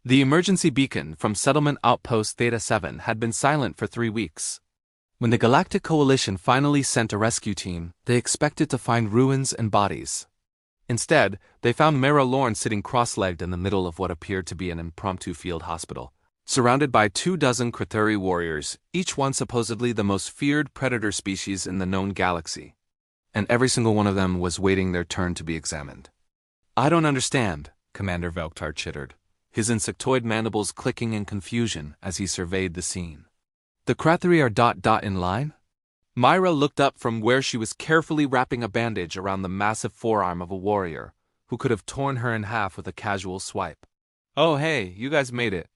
The emergency beacon from Settlement Outpost Theta 7 had been silent for 3 weeks. When the Galactic Coalition finally sent a rescue team, they expected to find ruins and bodies. Instead, they found Mara Lorne sitting cross-legged in the middle of what appeared to be an impromptu field hospital, surrounded by 24 Krathuri warriors, each one supposedly the most feared predator species in the known galaxy. And every single one of them was waiting their turn to be examined. "I don't understand," Commander Velkhtar chittered, his insectoid mandibles clicking in confusion as he surveyed the scene. "The Krathuri are in line?" Myra looked up from where she was carefully wrapping a bandage around the massive forearm of a warrior who could have torn her in half with a casual swipe. "Oh hey, you guys made it.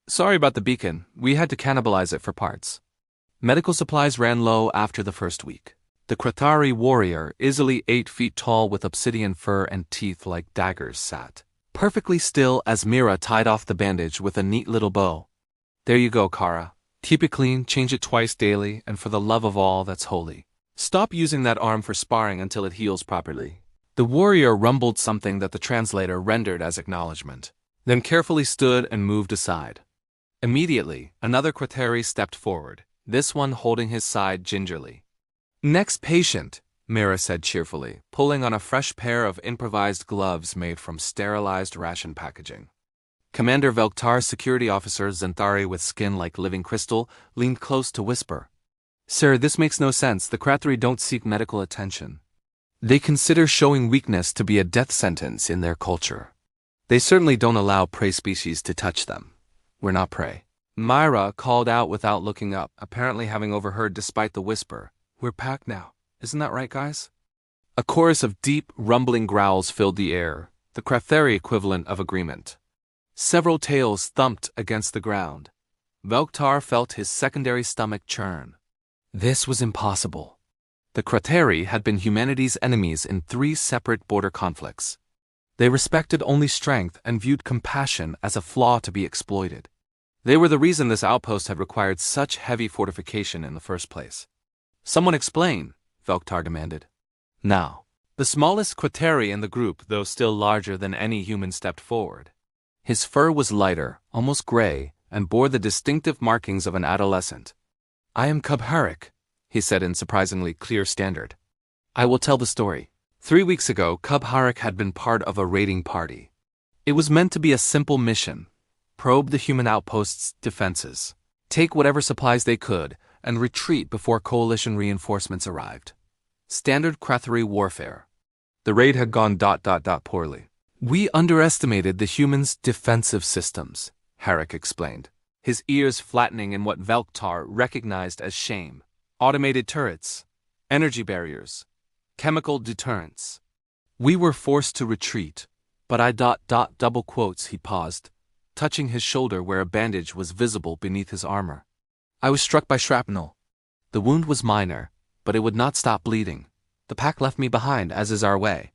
Sorry about the beacon, we had to cannibalize it for parts." Medical supplies ran low after the first week. The Krathuri warrior, easily 8 feet tall with obsidian fur and teeth like daggers, sat perfectly still as Mira tied off the bandage with a neat little bow. "There you go, Kara. Keep it clean, change it twice daily, and for the love of all that's holy, stop using that arm for sparring until it heals properly." The warrior rumbled something that the translator rendered as acknowledgement, then carefully stood and moved aside. Immediately, another Krathuri stepped forward, this one holding his side gingerly. "Next patient," Mira said cheerfully, pulling on a fresh pair of improvised gloves made from sterilized ration packaging. Commander Velkhtar's security officer, Xanthari with skin like living crystal, leaned close to whisper. "Sir, this makes no sense. The Krathuri don't seek medical attention. They consider showing weakness to be a death sentence in their culture. They certainly don't allow prey species to touch them. We're not prey." Myra called out without looking up, apparently having overheard despite the whisper. "We're packed now. Isn't that right, guys?" A chorus of deep, rumbling growls filled the air, the Krathuri equivalent of agreement. Several tails thumped against the ground. Velkhtar felt his secondary stomach churn. This was impossible. The Krathuri had been humanity's enemies in 3 separate border conflicts. They respected only strength and viewed compassion as a flaw to be exploited. They were the reason this outpost had required such heavy fortification in the first place. "Someone explain," Velkhtar demanded. Now, the smallest Krathuri in the group, though still larger than any human, stepped forward. His fur was lighter, almost gray, and bore the distinctive markings of an adolescent. "I am Cub Harik," he said in surprisingly clear standard. "I will tell the story. 3 weeks ago, Cub Harik had been part of a raiding party. It was meant to be a simple mission: probe the human outpost's defenses, take whatever supplies they could, and retreat before coalition reinforcements arrived. Standard Krathuri warfare. The raid had gone poorly. We underestimated the humans' defensive systems," Harik explained, his ears flattening in what Velkhtar recognized as shame. "Automated turrets, energy barriers, chemical deterrents. We were forced to retreat, but double quotes." He paused, touching his shoulder where a bandage was visible beneath his armor. "I was struck by shrapnel. The wound was minor, but it would not stop bleeding. The pack left me behind, as is our way.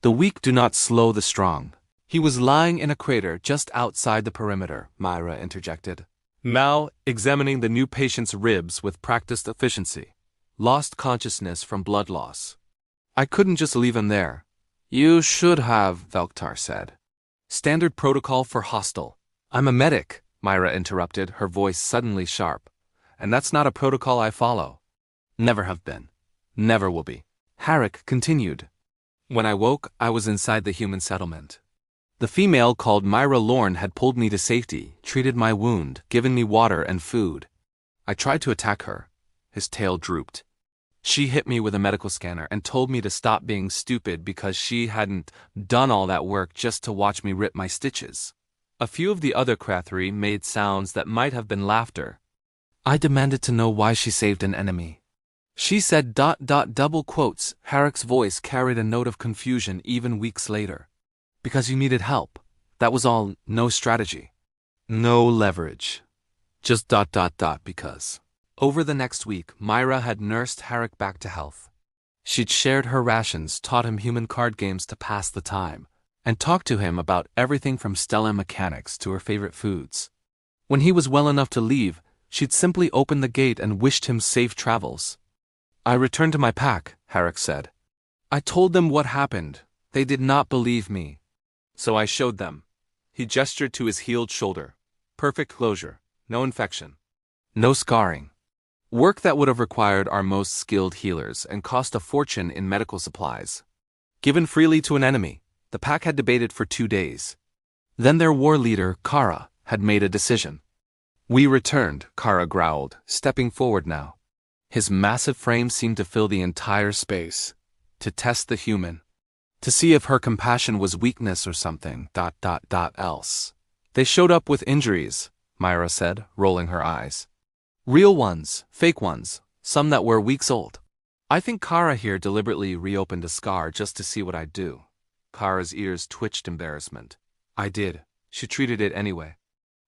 The weak do not slow the strong." "He was lying in a crater just outside the perimeter," Myra interjected, now examining the new patient's ribs with practiced efficiency. "Lost consciousness from blood loss. I couldn't just leave him there." "You should have," Velkhtar said. "Standard protocol for hostile." "I'm a medic," Myra interrupted, her voice suddenly sharp. "And that's not a protocol I follow. Never have been. Never will be." Harik continued. "When I woke, I was inside the human settlement. The female called Myra Lorne had pulled me to safety, treated my wound, given me water and food. I tried to attack her." His tail drooped. "She hit me with a medical scanner and told me to stop being stupid because she hadn't done all that work just to watch me rip my stitches." A few of the other Krathuri made sounds that might have been laughter. "I demanded to know why she saved an enemy. She said double quotes." Harik's voice carried a note of confusion even weeks later. "Because you needed help. That was all. No strategy. No leverage. Just because." Over the next week, Myra had nursed Harik back to health. She'd shared her rations, taught him human card games to pass the time, and talked to him about everything from stellar mechanics to her favorite foods. When he was well enough to leave, she'd simply opened the gate and wished him safe travels. "I returned to my pack," Harik said. "I told them what happened. They did not believe me. So I showed them." He gestured to his healed shoulder. Perfect closure. No infection. No scarring. Work that would have required our most skilled healers and cost a fortune in medical supplies. Given freely to an enemy, the pack had debated for 2 days. Then their war leader, Kara, had made a decision. We returned, Kara growled, stepping forward now. His massive frame seemed to fill the entire space. To test the human. To see if her compassion was weakness or something, else. They showed up with injuries, Myra said, rolling her eyes. Real ones, fake ones, some that were weeks old. I think Kara here deliberately reopened a scar just to see what I'd do. Kara's ears twitched embarrassment. I did. She treated it anyway.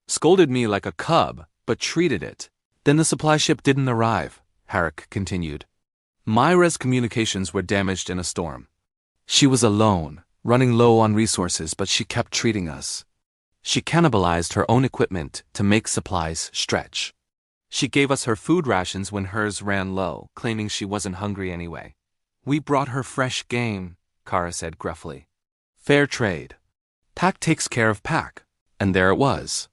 Scolded me like a cub, but treated it. Then the supply ship didn't arrive, Herrick continued. Myra's communications were damaged in a storm. She was alone, running low on resources, but she kept treating us. She cannibalized her own equipment to make supplies stretch. She gave us her food rations when hers ran low, claiming she wasn't hungry anyway. We brought her fresh game, Kara said gruffly. Fair trade. Pack takes care of pack. And there it was.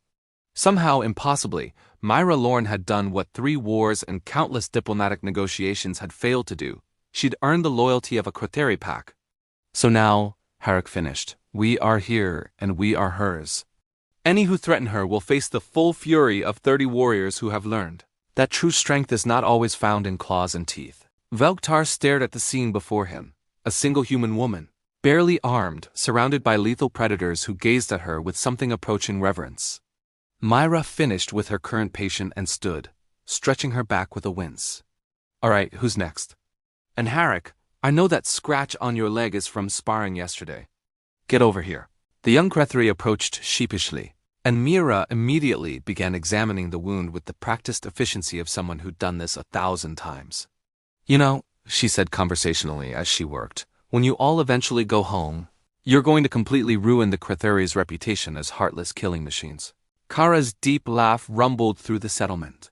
Somehow, impossibly, Myra Lorne had done what 3 wars and countless diplomatic negotiations had failed to do. She'd earned the loyalty of a Quatheri pack. So now, Herrick finished, we are here and we are hers. Any who threaten her will face the full fury of 30 warriors who have learned that true strength is not always found in claws and teeth. Velkhtar stared at the scene before him, a single human woman, barely armed, surrounded by lethal predators who gazed at her with something approaching reverence. Myra finished with her current patient and stood, stretching her back with a wince. All right, who's next? And Herrick, I know that scratch on your leg is from sparring yesterday. Get over here. The young Quatheri approached sheepishly, and Myra immediately began examining the wound with the practiced efficiency of someone who'd done this 1,000 times. You know, she said conversationally as she worked, when you all eventually go home, you're going to completely ruin the Quatheri's reputation as heartless killing machines. Kara's deep laugh rumbled through the settlement.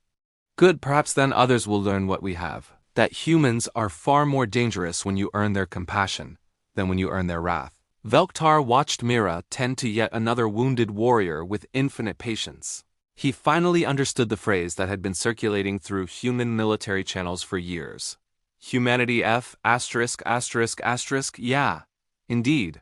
Good, perhaps then others will learn what we have, that humans are far more dangerous when you earn their compassion than when you earn their wrath. Velkhtar watched Myra tend to yet another wounded warrior with infinite patience. He finally understood the phrase that had been circulating through human military channels for years. Humanity F******, yeah, indeed.